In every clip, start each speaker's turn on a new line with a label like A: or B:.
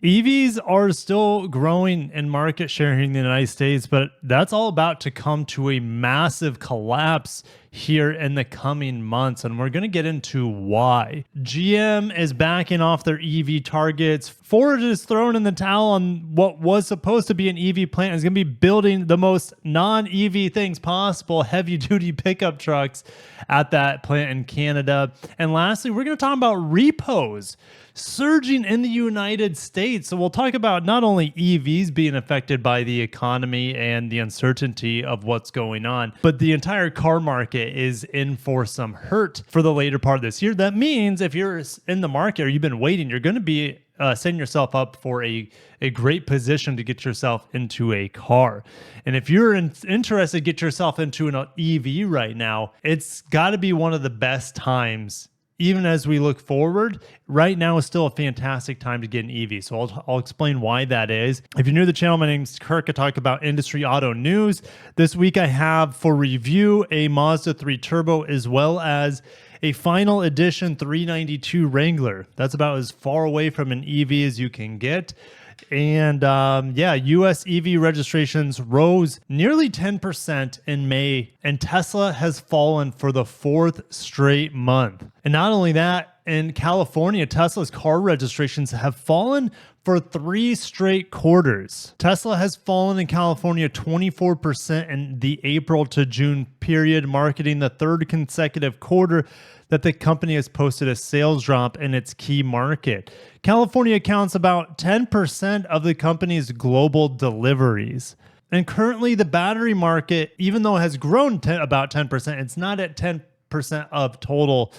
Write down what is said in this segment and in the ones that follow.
A: EVs are still growing in market share here in the United States, but that's all about to come to a massive collapse here in the coming months. And we're going to get into why. GM is backing off their EV targets. Ford is throwing in the towel on what was supposed to be an EV plant and is going to be building the most non-EV things possible, heavy-duty pickup trucks at that plant in Canada. And lastly, we're going to talk about repos surging in the United States. So we'll talk about not only EVs being affected by the economy and the uncertainty of what's going on, but the entire car market is in for some hurt for the later part of this year. That means if you're in the market or you've been waiting, you're going to be setting yourself up for a great position to get yourself into a car. And if you're interested to get yourself into an EV right now, it's got to be one of the best times. Even as we look forward, right now is still a fantastic time to get an EV. So I'll explain why that is. If you're new to the channel, my name is Kirk. I talk about industry auto news. This week I have for review a Mazda 3 Turbo as well as a final edition 392 Wrangler. That's about as far away from an EV as you can get. And US EV registrations rose nearly 10% in May, and Tesla has fallen for the fourth straight month. And not only that, in California, Tesla's car registrations have fallen for 3 straight quarters. Tesla has fallen in California 24% in the April to June period, marking the third consecutive quarter that the company has posted a sales drop in its key market. California accounts about 10% of the company's global deliveries. And currently the battery market, even though it has grown about 10%, it's not at 10% of total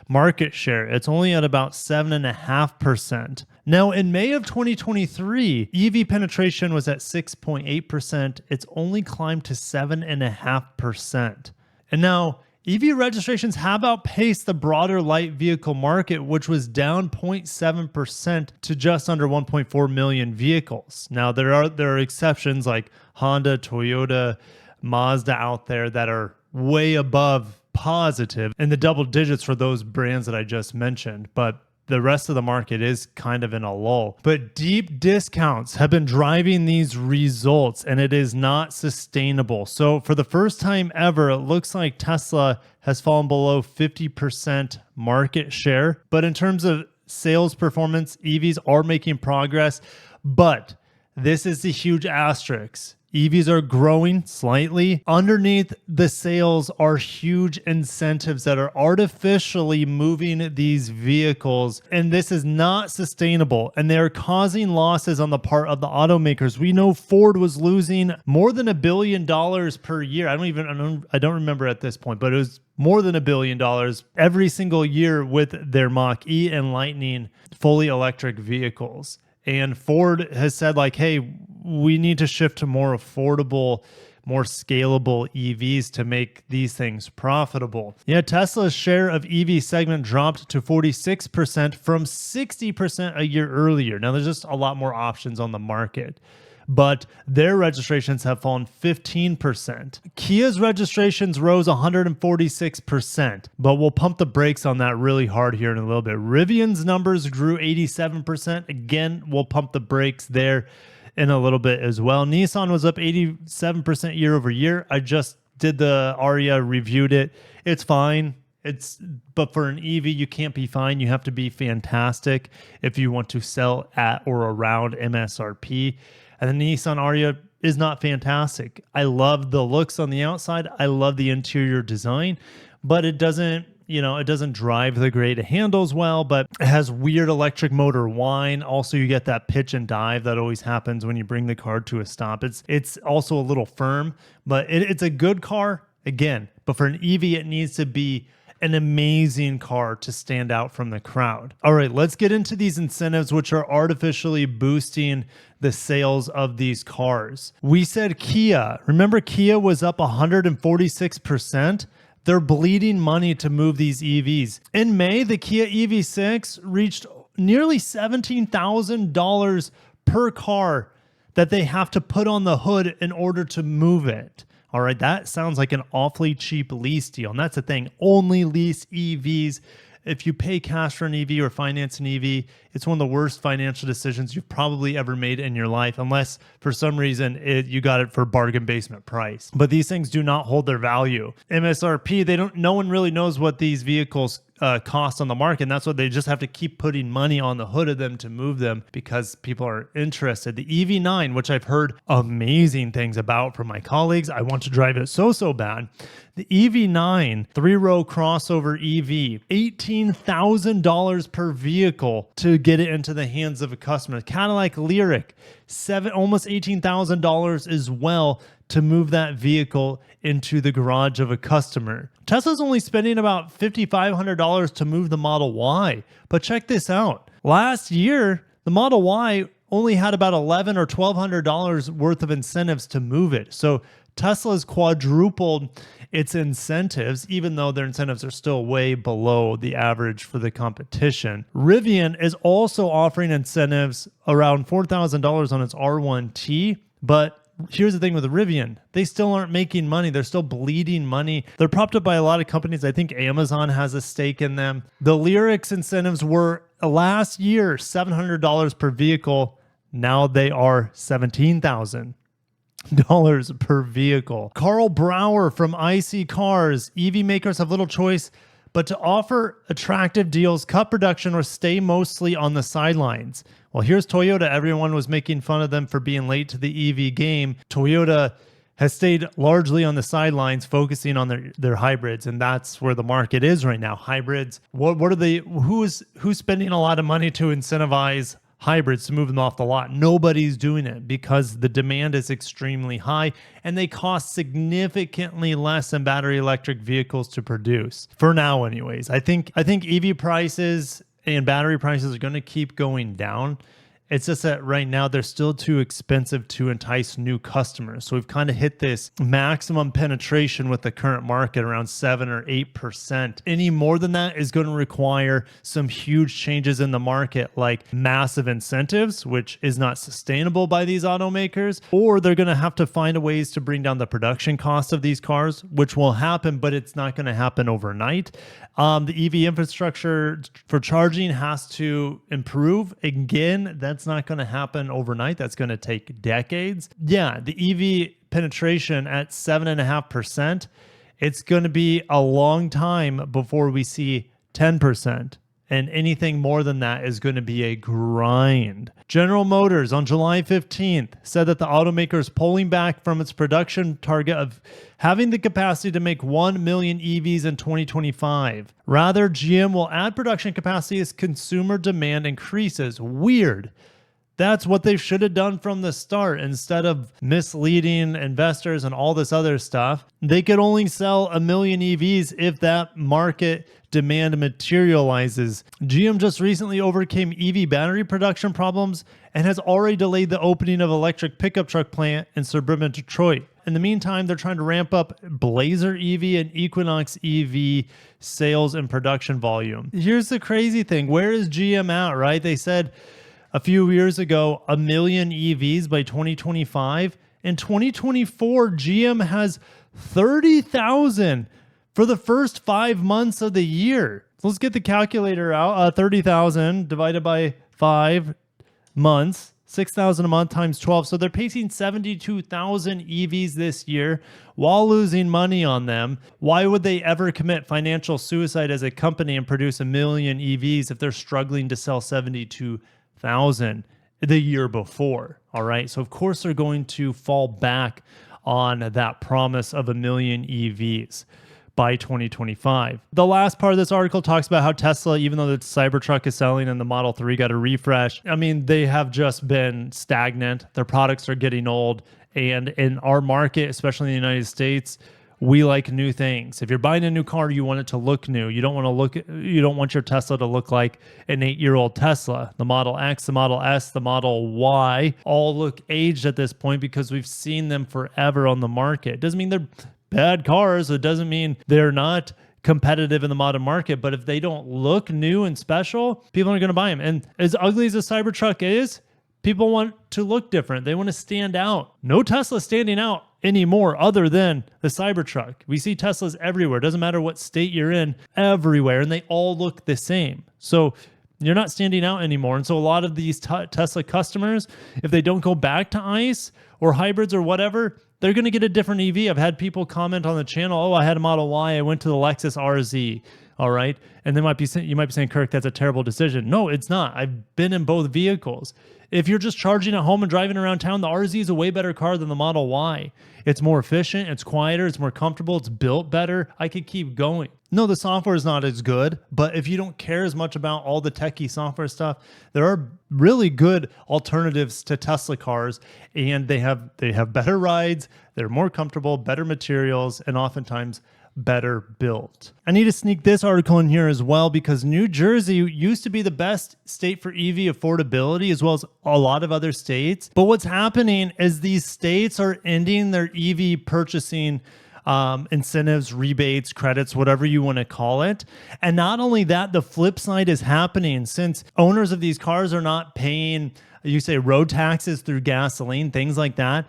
A: market share. It's only at about 7.5%. Now, in May of 2023, EV penetration was at 6.8%. It's only climbed to 7.5%. And now, EV registrations have outpaced the broader light vehicle market, which was down 0.7% to just under 1.4 million vehicles. Now, there are exceptions like Honda, Toyota, Mazda out there that are way above positive in the double digits for those brands that I just mentioned. But the rest of the market is kind of in a lull. But deep discounts have been driving these results, and it is not sustainable. So for the first time ever, it looks like Tesla has fallen below 50% market share. But in terms of sales performance, EVs are making progress. But this is the huge asterisk. EVs are growing slightly. Underneath the sales are huge incentives that are artificially moving these vehicles, and this is not sustainable, and they are causing losses on the part of the automakers. We know Ford was losing more than $1 billion per year. I don't remember at this point, but it was more than $1 billion every single year with their Mach-E and Lightning fully electric vehicles. And Ford has said, like, hey, we need to shift to more affordable, more scalable EVs to make these things profitable. Yeah, Tesla's share of EV segment dropped to 46% from 60% a year earlier. Now, there's just a lot more options on the market, but their registrations have fallen 15%. Kia's registrations rose 146%, but we'll pump the brakes on that really hard here in a little bit. Rivian's numbers grew 87%. Again, we'll pump the brakes there in a little bit as well. Nissan was up 87% year over year. I just did the Aria, reviewed it. It's fine. But for an EV, you can't be fine. You have to be fantastic if you want to sell at or around MSRP. And the Nissan Aria is not fantastic. I love the looks on the outside. I love the interior design, but it doesn't drive the great. It handles well, but it has weird electric motor whine. Also, you get that pitch and dive that always happens when you bring the car to a stop. It's also a little firm, but it's a good car, again. But for an EV, it needs to be an amazing car to stand out from the crowd. All right, let's get into these incentives, which are artificially boosting the sales of these cars. We said Kia. Remember, Kia was up 146%. They're bleeding money to move these EVs. In May, the Kia EV6 reached nearly $17,000 per car that they have to put on the hood in order to move it. All right, that sounds like an awfully cheap lease deal. And that's the thing, only lease EVs if you pay cash for an EV or finance an EV, it's one of the worst financial decisions you've probably ever made in your life, unless for some reason you got it for bargain basement price. But these things do not hold their value. MSRP, no one really knows what these vehicles cost on the market, and that's what they just have to keep putting money on the hood of them to move them because people are interested. The EV9, which I've heard amazing things about from my colleagues, I want to drive it so bad. The EV9 3-row crossover EV, $18,000 per vehicle to get it into the hands of a customer. Cadillac Lyriq, almost $18,000 as well to move that vehicle into the garage of a customer. Tesla's only spending about $5,500 to move the Model Y. But check this out. Last year, the Model Y only had about $1,100 or $1,200 worth of incentives to move it. So Tesla's quadrupled its incentives, even though their incentives are still way below the average for the competition. Rivian is also offering incentives around $4,000 on its R1T, but here's the thing with Rivian. They still aren't making money. They're still bleeding money. They're propped up by a lot of companies. I think Amazon has a stake in them. The Lyriq's incentives were last year $700 per vehicle. Now they are $17,000 per vehicle. Carl Brower from IC Cars. EV makers have little choice but to offer attractive deals, cut production, or stay mostly on the sidelines. Well, here's Toyota. Everyone was making fun of them for being late to the EV game. Toyota has stayed largely on the sidelines, focusing on their hybrids, and that's where the market is right now. Hybrids. What are they? Who's spending a lot of money to incentivize hybrids to move them off the lot? Nobody's doing it because the demand is extremely high and they cost significantly less than battery electric vehicles to produce. For now, anyways. I think EV prices and battery prices are going to keep going down. It's just that right now they're still too expensive to entice new customers. So we've kind of hit this maximum penetration with the current market around 7 or 8%. Any more than that is going to require some huge changes in the market, like massive incentives, which is not sustainable by these automakers, or they're going to have to find ways to bring down the production cost of these cars, which will happen, but it's not going to happen overnight. The EV infrastructure for charging has to improve. Again, that's not going to happen overnight. That's going to take decades. Yeah, the EV penetration at 7.5%, it's going to be a long time before we see 10%. And anything more than that is going to be a grind. General Motors on July 15th said that the automaker is pulling back from its production target of having the capacity to make 1 million EVs in 2025. Rather, GM will add production capacity as consumer demand increases. Weird. That's what they should have done from the start. Instead of misleading investors and all this other stuff, they could only sell 1 million EVs if that market demand materializes. GM just recently overcame EV battery production problems and has already delayed the opening of electric pickup truck plant in suburban Detroit. In the meantime, they're trying to ramp up Blazer EV and Equinox EV sales and production volume. Here's the crazy thing. Where is GM at, right? They said a few years ago, 1 million EVs by 2025. In 2024, GM has 30,000 for the first 5 months of the year. So let's get the calculator out. 30,000 divided by 5 months, 6,000 a month times 12. So they're pacing 72,000 EVs this year while losing money on them. Why would they ever commit financial suicide as a company and produce 1 million EVs if they're struggling to sell 72,000 the year before? All right. So of course they're going to fall back on that promise of 1 million EVs by 2025. The last part of this article talks about how Tesla, even though the Cybertruck is selling and the Model 3 got a refresh, I mean, they have just been stagnant. Their products are getting old. And in our market, especially in the United States, we like new things. If you're buying a new car, you want it to look new. You don't want your Tesla to look like an 8-year-old Tesla. The Model X, the Model S, the Model Y all look aged at this point because we've seen them forever on the market. It doesn't mean they're bad cars. It doesn't mean they're not competitive in the modern market, but if they don't look new and special, people aren't going to buy them. And as ugly as a Cybertruck is, people want to look different. They want to stand out. No Tesla standing out anymore other than the Cybertruck. We see Teslas everywhere. Doesn't matter what state you're in, everywhere, and they all look the same. So you're not standing out anymore. And so a lot of these Tesla customers, if they don't go back to ICE or hybrids or whatever, they're going to get a different EV. I've had people comment on the channel, oh, I had a Model Y, I went to the Lexus RZ. All right. And you might be saying, Kirk, that's a terrible decision. No, it's not. I've been in both vehicles. If you're just charging at home and driving around town, the RZ is a way better car than the Model Y. It's more efficient, it's quieter, it's more comfortable, it's built better. I could keep going. No, the software is not as good, but if you don't care as much about all the techie software stuff, there are really good alternatives to Tesla cars, and they have better rides, they're more comfortable, better materials, and oftentimes better built. I need to sneak this article in here as well because New Jersey used to be the best state for EV affordability as well as a lot of other states. But what's happening is these states are ending their EV purchasing incentives, rebates, credits, whatever you want to call it. And not only that, the flip side is happening since owners of these cars are not paying, you say, road taxes through gasoline, things like that.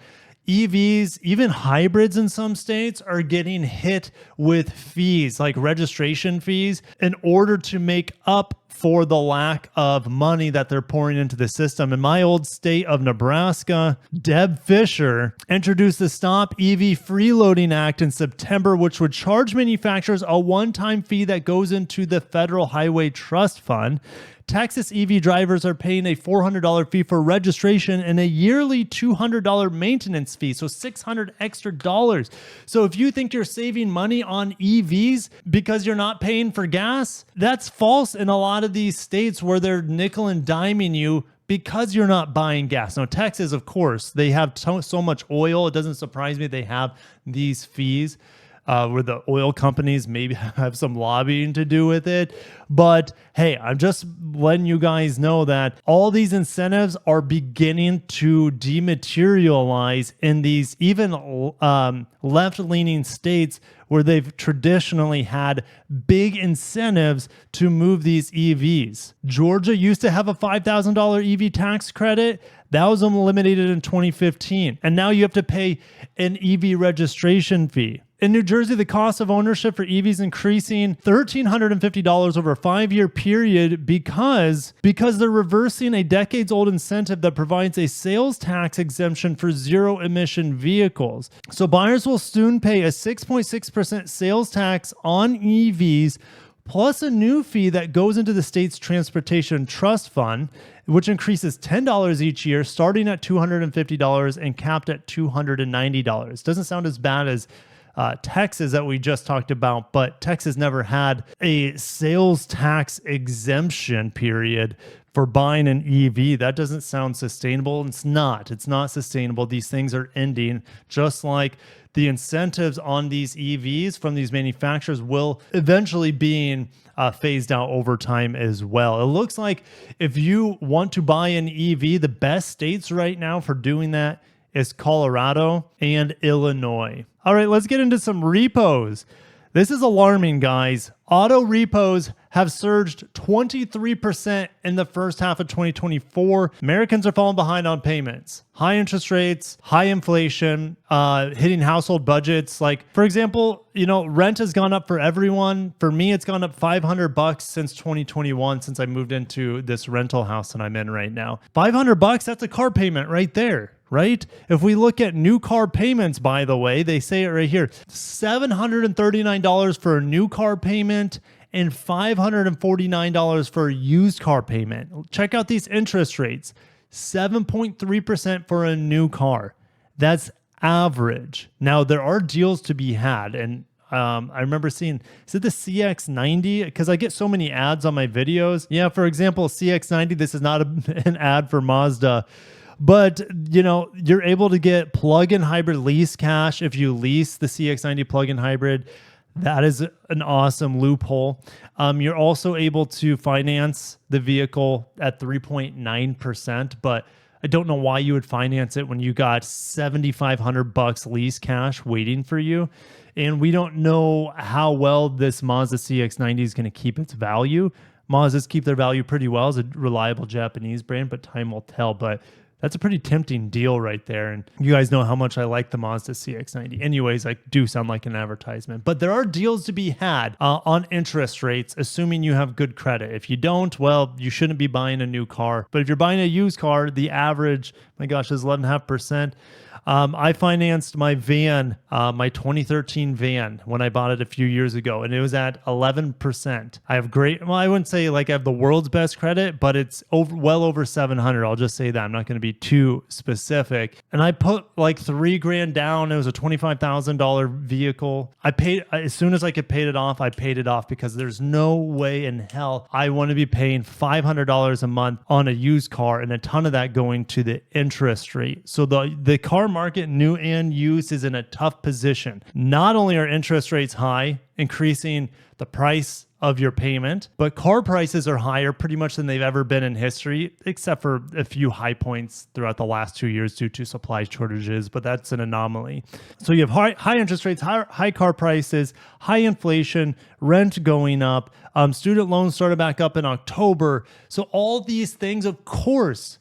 A: EVs, even hybrids in some states, are getting hit with fees like registration fees in order to make up for the lack of money that they're pouring into the system. In my old state of Nebraska, Deb Fisher introduced the Stop EV Freeloading Act in September, which would charge manufacturers a one-time fee that goes into the Federal Highway Trust Fund. Texas EV drivers are paying a $400 fee for registration and a yearly $200 maintenance fee, so $600 extra dollars. So if you think you're saving money on EVs because you're not paying for gas, that's false in a lot of these states where they're nickel and diming you because you're not buying gas. Now, Texas, of course, they have so much oil. It doesn't surprise me they have these fees. Where the oil companies maybe have some lobbying to do with it. But hey, I'm just letting you guys know that all these incentives are beginning to dematerialize in these even left-leaning states where they've traditionally had big incentives to move these EVs. Georgia used to have a $5,000 EV tax credit. That was eliminated in 2015. And now you have to pay an EV registration fee. In New Jersey, the cost of ownership for EVs increasing $1,350 over a 5-year period because they're reversing a decades-old incentive that provides a sales tax exemption for zero-emission vehicles. So buyers will soon pay a 6.6% sales tax on EVs plus a new fee that goes into the state's Transportation Trust Fund, which increases $10 each year, starting at $250 and capped at $290. Doesn't sound as bad as Texas that we just talked about, but Texas never had a sales tax exemption period for buying an EV. That doesn't sound sustainable. It's not sustainable. These things are ending, just like the incentives on these EVs from these manufacturers will eventually being phased out over time as well. It looks like if you want to buy an EV, the best states right now for doing that is Colorado and Illinois. All right, let's get into some repos. This is alarming, guys. Auto repos have surged 23% in the first half of 2024. Americans are falling behind on payments. High interest rates, high inflation, hitting household budgets. Like, for example, rent has gone up for everyone. For me, it's gone up $500 since 2021, since I moved into this rental house that I'm in right now. $500, that's a car payment right there. Right? If we look at new car payments, by the way, they say it right here, $739 for a new car payment and $549 for a used car payment. Check out these interest rates, 7.3% for a new car. That's average. Now, there are deals to be had, and I remember seeing, is it the CX-90? Because I get so many ads on my videos. Yeah, for example, CX-90, this is not an ad for Mazda. But, you're able to get plug-in hybrid lease cash if you lease the CX-90 plug-in hybrid. That is an awesome loophole. You're also able to finance the vehicle at 3.9%, but I don't know why you would finance it when you got $7,500 lease cash waiting for you. And we don't know how well this Mazda CX-90 is going to keep its value. Mazdas keep their value pretty well as a reliable Japanese brand, but time will tell. But That's a pretty tempting deal right there. And you guys know how much I like the Mazda CX-90. Anyways, I do sound like an advertisement. But there are deals to be had on interest rates, assuming you have good credit. If you don't, well, you shouldn't be buying a new car. But if you're buying a used car, the average, my gosh, is 11.5%. I financed my van, my 2013 van, when I bought it a few years ago, and it was at 11%. I have well, I wouldn't say like I have the world's best credit, but it's well over 700. I'll just say that. I'm not going to be too specific. And I put like $3,000 down. It was a $25,000 vehicle. I paid, as soon as I could pay it off, I paid it off because there's no way in hell I want to be paying $500 a month on a used car and a ton of that going to the interest rate. So the car market, new and used, is in a tough position. Not only are interest rates high, increasing the price of your payment, but car prices are higher pretty much than they've ever been in history, except for a few high points throughout the last 2 years due to supply shortages, but that's an anomaly. So you have high interest rates, high car prices, high inflation, rent going up, student loans started back up in October. So all these things, of course,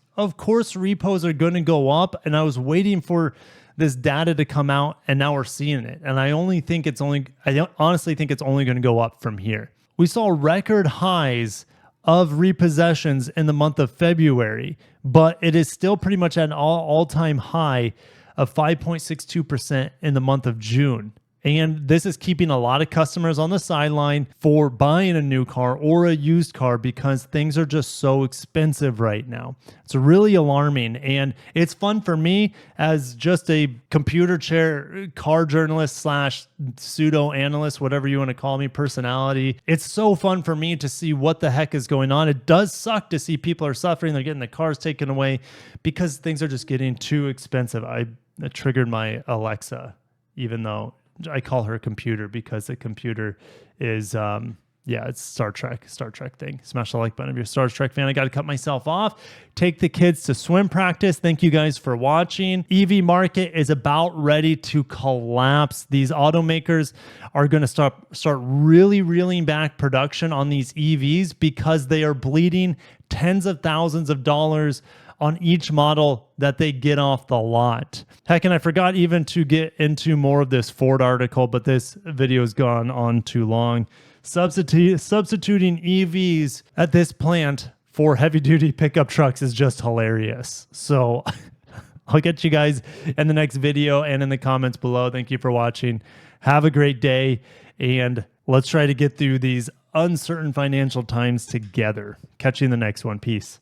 A: repos are going to go up, and I was waiting for this data to come out, and now we're seeing it. And I honestly think it's only going to go up from here. We saw record highs of repossessions in the month of February, but it is still pretty much at an all-time high of 5.62% in the month of June. And this is keeping a lot of customers on the sideline for buying a new car or a used car because things are just so expensive right now. It's really alarming. And it's fun for me as just a computer chair car journalist / pseudo analyst, whatever you want to call me, personality. It's so fun for me to see what the heck is going on. It does suck to see people are suffering. They're getting the cars taken away because things are just getting too expensive. I triggered my Alexa, even though I call her a computer because the computer is, it's Star Trek thing. Smash the like button if you're a Star Trek fan. I got to cut myself off. Take the kids to swim practice. Thank you guys for watching. EV market is about ready to collapse. These automakers are going to start really reeling back production on these EVs because they are bleeding tens of thousands of dollars on each model that they get off the lot. Heck, and I forgot even to get into more of this Ford article, but this video has gone on too long. Substituting EVs at this plant for heavy-duty pickup trucks is just hilarious. So I'll get you guys in the next video and in the comments below. Thank you for watching. Have a great day, and let's try to get through these uncertain financial times together. Catch you in the next one. Peace.